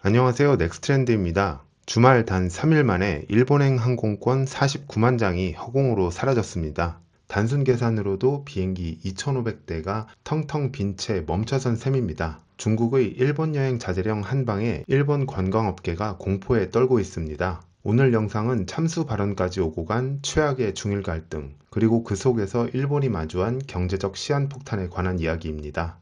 안녕하세요. 넥스트렌드입니다. 주말 단 3일 만에 일본행 항공권 49만 장이 허공으로 사라졌습니다. 단순 계산으로도 비행기 2,500대가 텅텅 빈 채 멈춰선 셈입니다. 중국의 일본 여행 자제령 한방에 일본 관광업계가 공포에 떨고 있습니다. 오늘 영상은 참수 발언까지 오고 간 최악의 중일 갈등, 그리고 그 속에서 일본이 마주한 경제적 시한폭탄에 관한 이야기입니다.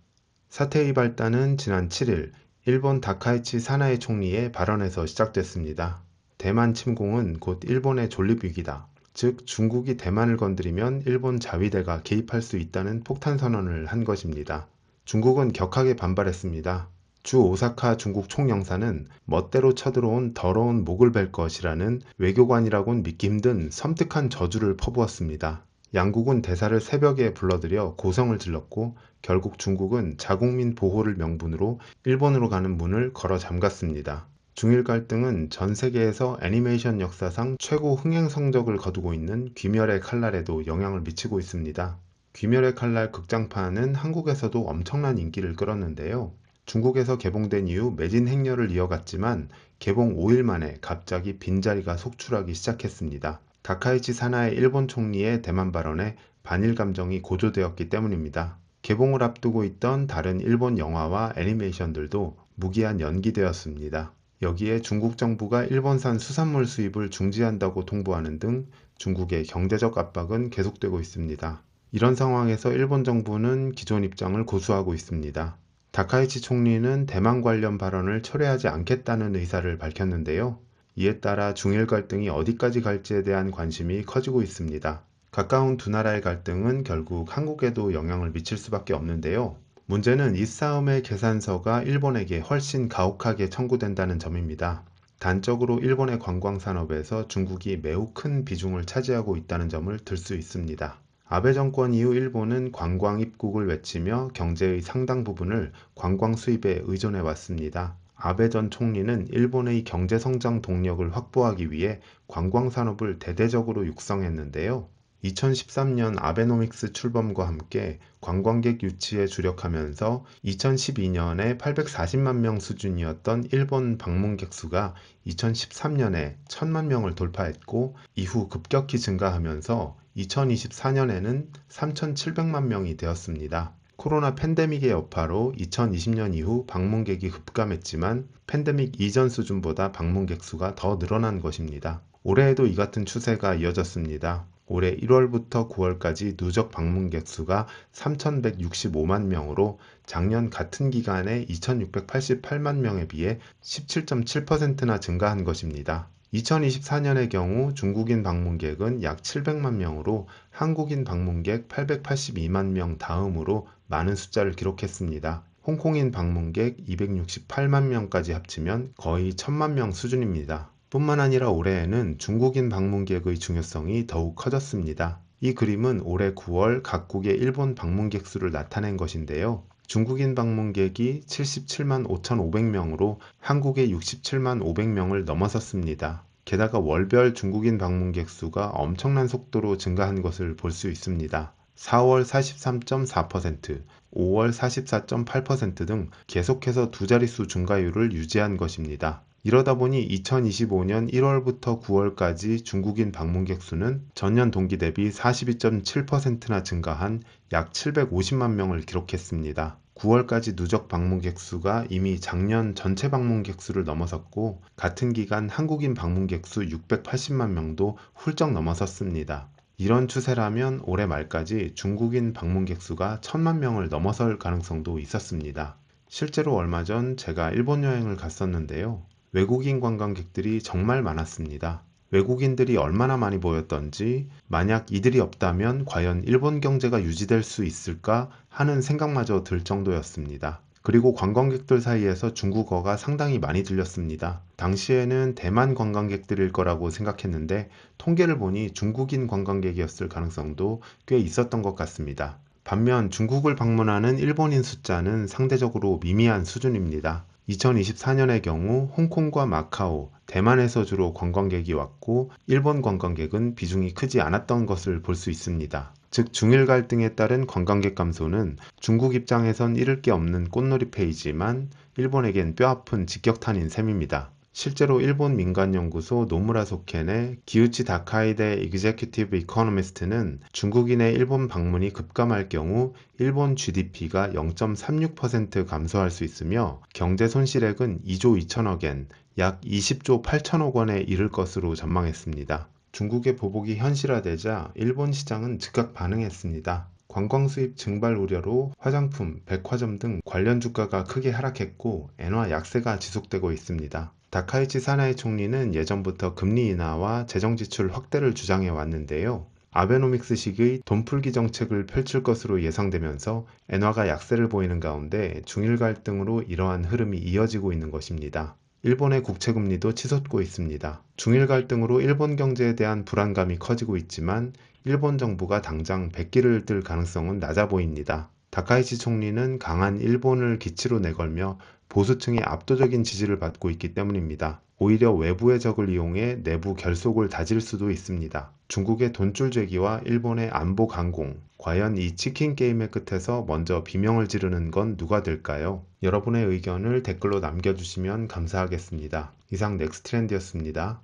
사태의 발단은 지난 7일 일본 다카이치 사나이 총리의 발언에서 시작됐습니다. 대만 침공은 곧 일본의 존립위기다. 즉 중국이 대만을 건드리면 일본 자위대가 개입할 수 있다는 폭탄 선언을 한 것입니다. 중국은 격하게 반발했습니다. 주 오사카 중국 총영사는 멋대로 쳐들어온 더러운 목을 벨 것이라는 외교관이라곤 믿기 힘든 섬뜩한 저주를 퍼부었습니다. 양국은 대사를 새벽에 불러들여 고성을 질렀고 결국 중국은 자국민 보호를 명분으로 일본으로 가는 문을 걸어 잠갔습니다. 중일 갈등은 전 세계에서 애니메이션 역사상 최고 흥행 성적을 거두고 있는 귀멸의 칼날에도 영향을 미치고 있습니다. 귀멸의 칼날 극장판은 한국에서도 엄청난 인기를 끌었는데요. 중국에서 개봉된 이후 매진 행렬을 이어갔지만 개봉 5일 만에 갑자기 빈자리가 속출하기 시작했습니다. 다카이치 사나이 일본 총리의 대만 발언에 반일 감정이 고조되었기 때문입니다. 개봉을 앞두고 있던 다른 일본 영화와 애니메이션들도 무기한 연기되었습니다. 여기에 중국 정부가 일본산 수산물 수입을 중지한다고 통보하는 등 중국의 경제적 압박은 계속되고 있습니다. 이런 상황에서 일본 정부는 기존 입장을 고수하고 있습니다. 다카이치 총리는 대만 관련 발언을 철회하지 않겠다는 의사를 밝혔는데요. 이에 따라 중일 갈등이 어디까지 갈지에 대한 관심이 커지고 있습니다. 가까운 두 나라의 갈등은 결국 한국에도 영향을 미칠 수밖에 없는데요. 문제는 이 싸움의 계산서가 일본에게 훨씬 가혹하게 청구된다는 점입니다. 단적으로 일본의 관광산업에서 중국이 매우 큰 비중을 차지하고 있다는 점을 들 수 있습니다. 아베 정권 이후 일본은 관광 입국을 외치며 경제의 상당 부분을 관광 수입에 의존해 왔습니다. 아베 전 총리는 일본의 경제 성장 동력을 확보하기 위해 관광 산업을 대대적으로 육성했는데요. 2013년 아베노믹스 출범과 함께 관광객 유치에 주력하면서 2012년에 840만 명 수준이었던 일본 방문객 수가 2013년에 1000만 명을 돌파했고 이후 급격히 증가하면서 2024년에는 3,700만 명이 되었습니다. 코로나 팬데믹의 여파로 2020년 이후 방문객이 급감했지만 팬데믹 이전 수준보다 방문객 수가 더 늘어난 것입니다. 올해에도 이 같은 추세가 이어졌습니다. 올해 1월부터 9월까지 누적 방문객 수가 3,165만 명으로 작년 같은 기간에 2,688만 명에 비해 17.7%나 증가한 것입니다. 2024년의 경우 중국인 방문객은 약 700만 명으로 한국인 방문객 882만 명 다음으로 많은 숫자를 기록했습니다. 홍콩인 방문객 268만 명까지 합치면 거의 1000만 명 수준입니다. 뿐만 아니라 올해에는 중국인 방문객의 중요성이 더욱 커졌습니다. 이 그림은 올해 9월 각국의 일본 방문객 수를 나타낸 것인데요. 중국인 방문객이 77만 5,500명으로 한국의 67만 500명을 넘어섰습니다. 게다가 월별 중국인 방문객 수가 엄청난 속도로 증가한 것을 볼 수 있습니다. 4월 43.4%, 5월 44.8% 등 계속해서 두 자릿수 증가율을 유지한 것입니다. 이러다 보니 2025년 1월부터 9월까지 중국인 방문객 수는 전년 동기 대비 42.7%나 증가한 약 750만 명을 기록했습니다. 9월까지 누적 방문객 수가 이미 작년 전체 방문객 수를 넘어섰고 같은 기간 한국인 방문객 수 680만 명도 훌쩍 넘어섰습니다. 이런 추세라면 올해 말까지 중국인 방문객 수가 1000만 명을 넘어설 가능성도 있었습니다. 실제로 얼마 전 제가 일본 여행을 갔었는데요. 외국인 관광객들이 정말 많았습니다. 외국인들이 얼마나 많이 보였던지 만약 이들이 없다면 과연 일본 경제가 유지될 수 있을까 하는 생각마저 들 정도였습니다. 그리고 관광객들 사이에서 중국어가 상당히 많이 들렸습니다. 당시에는 대만 관광객들일 거라고 생각했는데 통계를 보니 중국인 관광객이었을 가능성도 꽤 있었던 것 같습니다. 반면 중국을 방문하는 일본인 숫자는 상대적으로 미미한 수준입니다. 2024년의 경우 홍콩과 마카오, 대만에서 주로 관광객이 왔고 일본 관광객은 비중이 크지 않았던 것을 볼 수 있습니다. 즉 중일 갈등에 따른 관광객 감소는 중국 입장에선 잃을 게 없는 꽃놀이 페이지만 일본에겐 뼈아픈 직격탄인 셈입니다. 실제로 일본 민간연구소 노무라 소켄의 기우치 다카이데 이그제큐티브 이코노미스트는 중국인의 일본 방문이 급감할 경우 일본 GDP가 0.36% 감소할 수 있으며 경제 손실액은 2조 2천억 엔, 약 20조 8천억 원에 이를 것으로 전망했습니다. 중국의 보복이 현실화되자 일본 시장은 즉각 반응했습니다. 관광 수입 증발 우려로 화장품, 백화점 등 관련 주가가 크게 하락했고 엔화 약세가 지속되고 있습니다. 다카이치 사나이 총리는 예전부터 금리 인하와 재정 지출 확대를 주장해 왔는데요. 아베노믹스식의 돈풀기 정책을 펼칠 것으로 예상되면서 엔화가 약세를 보이는 가운데 중일 갈등으로 이러한 흐름이 이어지고 있는 것입니다. 일본의 국채금리도 치솟고 있습니다. 중일 갈등으로 일본 경제에 대한 불안감이 커지고 있지만 일본 정부가 당장 백기를 들 가능성은 낮아 보입니다. 다카이치 총리는 강한 일본을 기치로 내걸며 보수층의 압도적인 지지를 받고 있기 때문입니다. 오히려 외부의 적을 이용해 내부 결속을 다질 수도 있습니다. 중국의 돈줄 제기와 일본의 안보 강공, 과연 이 치킨 게임의 끝에서 먼저 비명을 지르는 건 누가 될까요? 여러분의 의견을 댓글로 남겨주시면 감사하겠습니다. 이상 넥스트렌드였습니다.